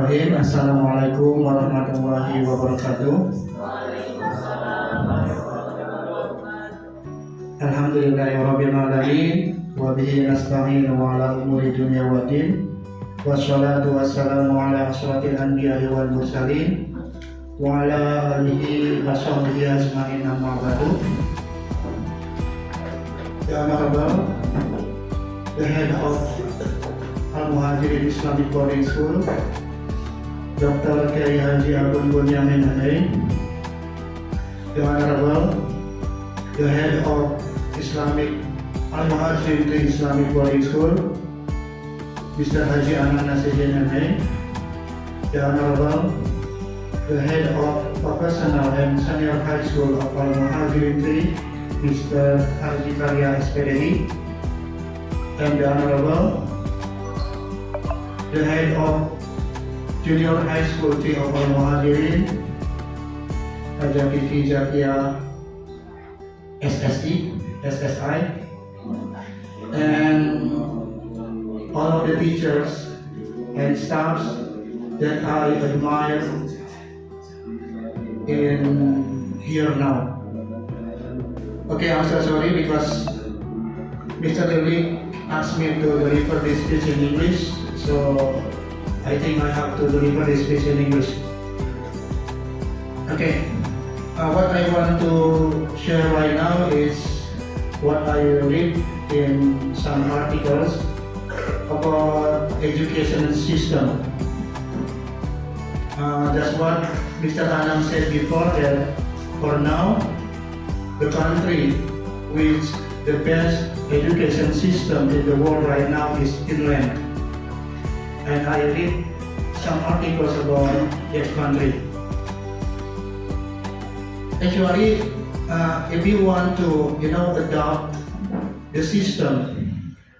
Bismillahirrahmanirrahim. Assalamualaikum warahmatullahi wabarakatuh. Alhamdulillahirabbil alamin wa bihi nasta'inu ala umuri dunya waddin. Wassalatu wassalamu ala asyrafil anbiya'i wal mursalin wa ala alihi wa sahbihi ajma'in, amma ba'du. Ya Honorable, the head of Al-Muhajirin Islamic Boarding School, Dr. Kiai Haji Agung Bunyamin Hanai, the Honorable, the head of Al-Muhajirin Islamic Boarding School, Mr. Haji Anan Jejen Hanai, the Honorable, the head of Professional and Senior High School of Al-Muhajirin, Mr. Haji Karya SPDI, and the Honorable, the head of Junior High School T of Al-Muhajirin, Haja Kiki Zakia SSI, and all of the teachers and staffs that I admire in here now. Okay, I'm so sorry because Mr. Delik asked me to deliver this speech in English. So I think I have to deliver this speech in English. Okay, what I want to share right now is what I read in some articles about education system. That's what Mr. Anam said before, that for now the country with the best education system in the world right now is Finland. And I read some articles about that country. Actually, if you want to, adopt the system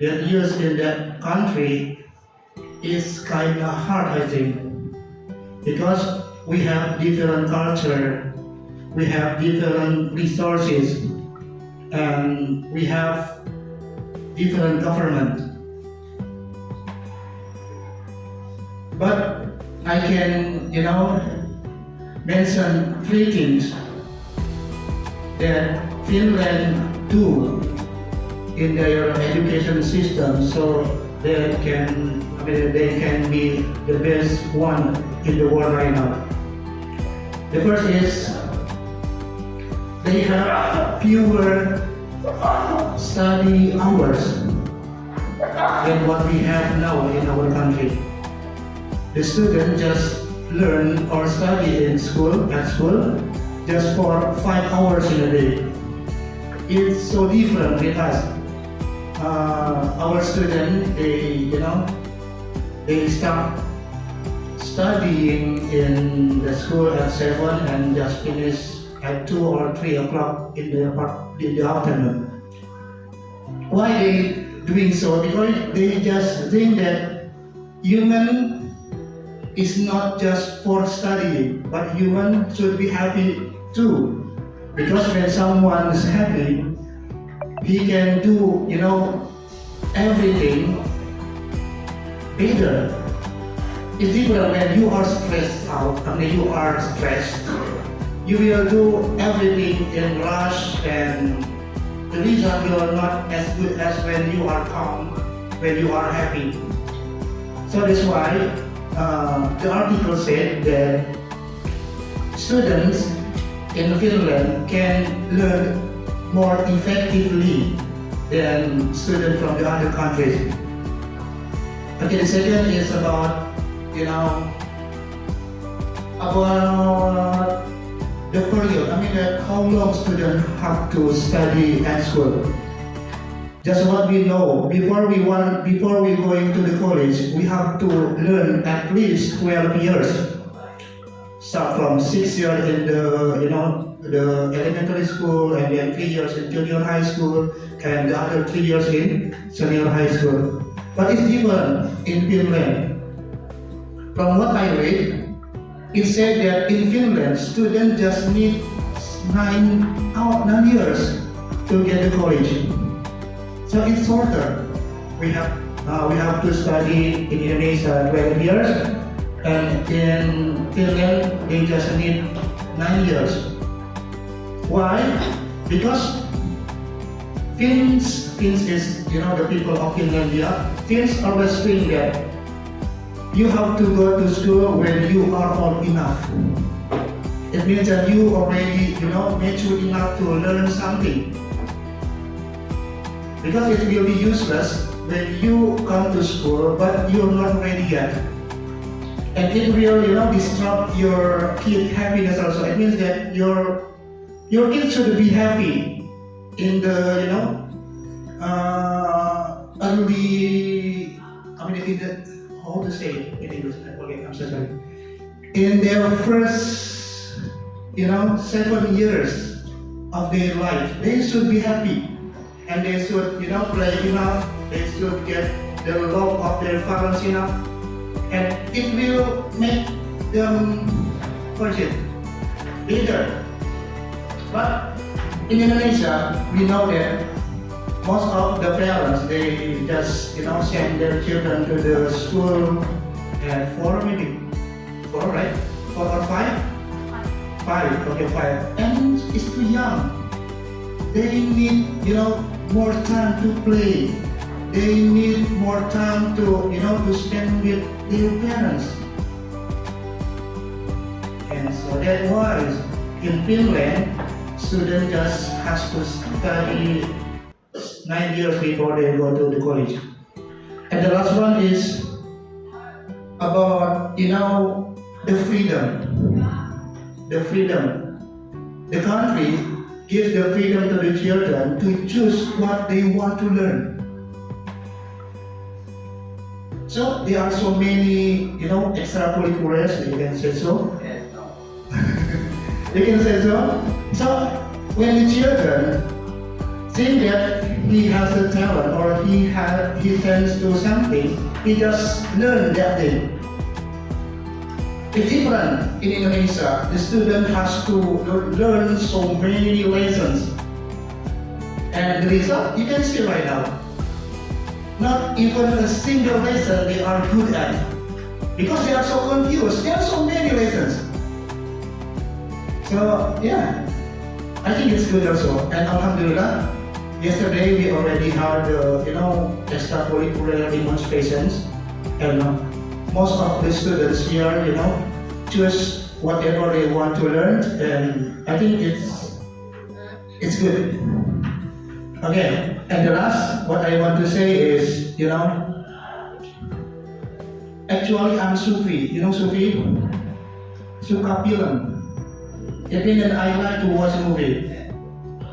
that used in that country, is kind of hard, I think, because we have different culture, we have different resources, and we have different government. But I can, mention three things that Finland do in their education system, so they can be the best one in the world right now. The first is they have fewer study hours than what we have now in our country. The student just learn or study at school just for 5 hours in a day. It's so different with us. Our students, they start studying in the school at 7 and just finish at 2 or 3 o'clock in the afternoon. Why they doing so? Because they just think that human is not just for studying, but human should be happy too. Because when someone is happy, he can do, everything better. It's different when you are stressed out. You are stressed. You will do everything in rush, and the result will not as good as when you are calm, when you are happy. So that's why the article said that students in Finland can learn more effectively than students from the other countries. Okay, the second is about the period. How long students have to study at school. Just what we know, before we going to the college, we have to learn at least 12 years. Start from 6 years in the elementary school, and then 3 years in junior high school, and the other 3 years in senior high school. But it's different in Finland. From what I read, it said that in Finland, students just need 9 years to get to college. So it's shorter. We have to study in Indonesia 12 years, And in Finland, they just need 9 years. Why? Because Finns is, the people of Finlandia, Finns always think that you have to go to school when you are old enough. It means that you already, mature enough to learn something. Because it will be useless when you come to school, but you're not ready yet. And it will, disrupt your kid happiness also. It means that your kid should be happy in the, early, in the, how to say it in English? Okay, I'm so sorry. In their first, 7 years of their life, they should be happy. And they should, play enough. They should get the love of their parents enough. And it will make them, bigger. But in Indonesia, we know that most of the parents, they just, send their children to the school at 4 maybe. 4, right? 4 or 5? 5, okay, 5. And it's too young. They need, more time to play. They need more time to spend with their parents. And so that's why in Finland, students just has to study 9 years before they go to the college. And the last one is about, the freedom. The freedom. The country gives the freedom to the children to choose what they want to learn. So there are so many, extracurriculars, you can say so. Yes, no. You can say so. So when the children think that he has a talent or he tends to something, he just learn that thing. It's different in Indonesia. The student has to learn so many lessons. And the result, you can see right now. Not even a single lesson they are good at. Because they are so confused. There are so many lessons. So, yeah. I think it's good also. And Alhamdulillah, yesterday we already had, extracurricular demonstrations. And most of the students here, choose whatever they want to learn, and I think it's good. Okay, and the last, what I want to say is, actually I'm Sufi. Sufi? Suka film. It means that I like to watch a movie.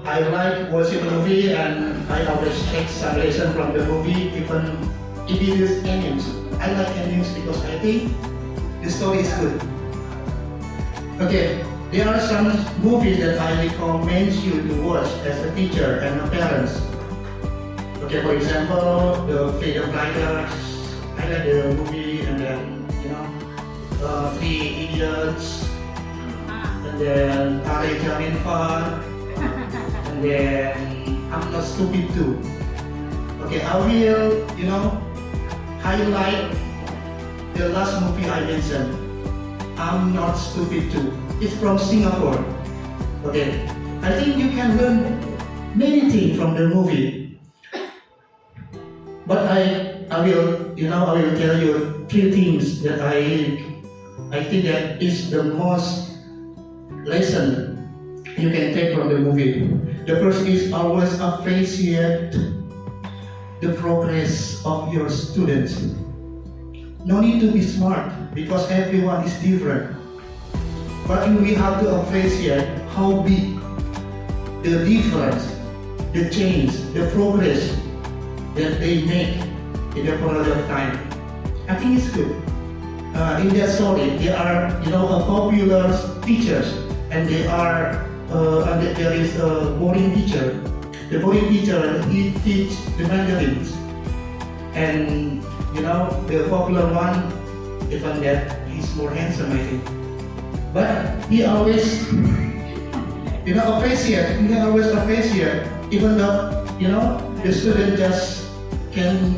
I like watching a movie, and I always take some lesson from the movie, even if it is endings. I like endings because I think the story is good. Okay, there are some movies that I recommend you to watch as a teacher and a parent. Okay, for example, the Freedom Riders. I like the movie, and then Three Idiots, and then Tari Jamin Fun, and then I'm Not Stupid Too. Okay, I will, highlight the last movie I mentioned. I'm Not Stupid Too. It's from Singapore. Okay, I think you can learn many things from the movie. But I will tell you 3 things that I think that is the most lesson you can take from the movie. The first is always appreciate the progress of your students. No need to be smart because everyone is different. But we have to appreciate how big the difference, the change, the progress that they make in a period of time. I think it's good. In that story, they are, a popular teachers, and they are, and there is a boring teacher. The boring teacher, he teach the Mandarins, and the popular one, even that he's more handsome, I think. But he always, appreciate. He can always appreciate, even though, the student just can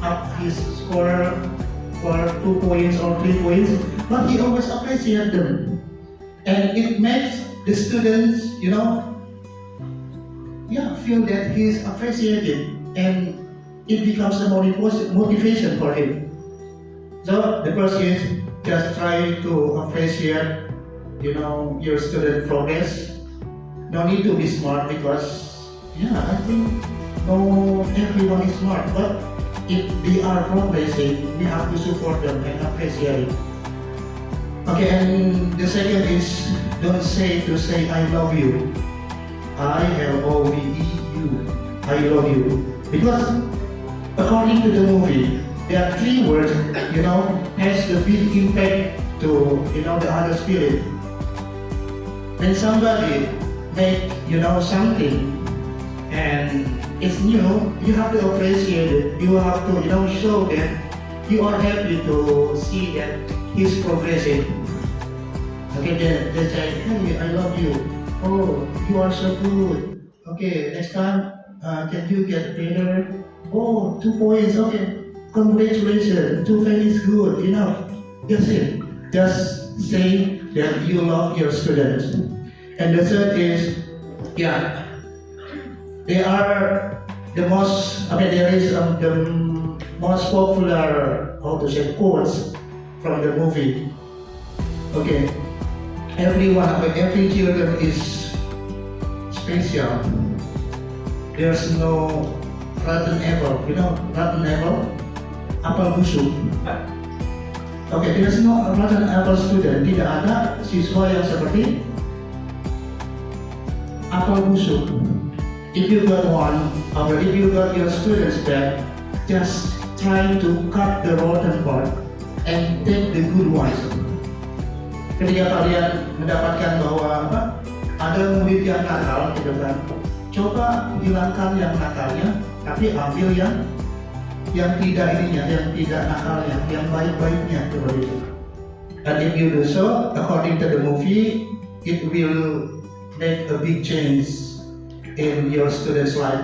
up his score for 2 points or 3 points, but he always appreciates them. And it makes the students, feel that he is appreciated, and it becomes a motivation for him. So the first is just try to appreciate, your student progress. No need to be smart because, I think no everyone is smart, but if they are progressing, we have to support them and appreciate it. Okay, and the second is don't say I love you. I-L-O-V-E-U. I love you. Because according to the movie, there are 3 words, has the big impact to, the other spirit. When somebody make, something and it's new, you have to appreciate it. You have to, show that you are happy to see that he's progressing. Okay, then they say, hey, I love you. Oh, you are so good. Okay, next time, can you get better? Oh, 2 points. Okay, congratulations. 2 points is good enough. That's it. Just say that you love your students. And the third is, they are the most. There is the most popular, quotes from the movie. Okay, every children is special. There's no rotten apple. Rotten apple, apple busuk. Okay, there's no rotten apple student. Tidak ada siswa yang seperti apple busuk. If you got one, or if you got your students back, just try to cut the rotten part and take the good ones. Ketika kalian mendapatkan bahwa ada murid yang nakal, coba hilangkan yang nakalnya, tapi ambil yang tidak yang tidak nakalnya, yang baik-baiknya seperti itu. And if you do so, according to the movie, it will make a big change in your student's life,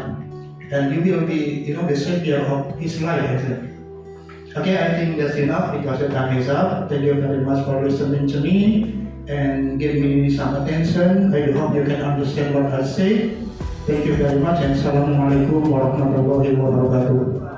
and you will be, the savior of his life. Okay, I think that's enough because the time is up. Thank you very much for listening to me and giving me some attention. I do hope you can understand what I say. Thank you very much, and Assalamualaikum warahmatullahi wabarakatuh.